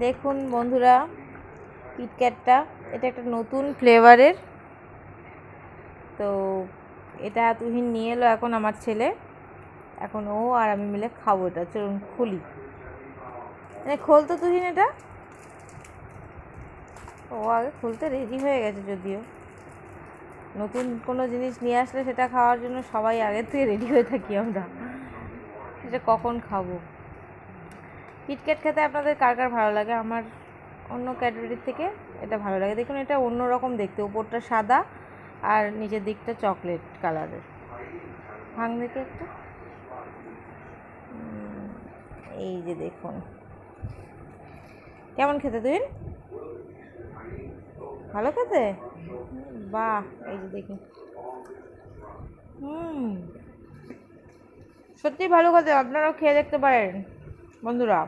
দেখুন বন্ধুরা, কিটক্যাটটা এটা একটা নতুন ফ্লেভারের। তো এটা তুহিন নিয়ে এলো এখন আমার ছেলে, এখন ও আর আমি মিলে খাবো। এটা চলুন খুলি। খোল তো তুহিন, এটা ও আগে খুলতে রেডি হয়ে গেছে। যদিও নতুন কোনো জিনিস নিয়ে আসলে সেটা খাওয়ার জন্য সবাই আগের থেকে রেডি হয়ে থাকি আমরা, এটা কখন খাবো। কিটক্যাট খেতে আপনাদের কার কার ভালো লাগে? আমার অন্য ক্যাডবেরির থেকে এটা ভালো লাগে। দেখুন এটা অন্য রকম দেখতে, উপরটা সাদা আর নিচের দিকটা চকলেট কালারের। ভাঙ দেখে একটা, এই যে দেখুন কেমন খেতে তুই, ভালো খেতে? বাহ, এই যে দেখি, সত্যি ভালো খেতে। আপনারাও খেয়ে দেখতে পারেন বন্ধুরা।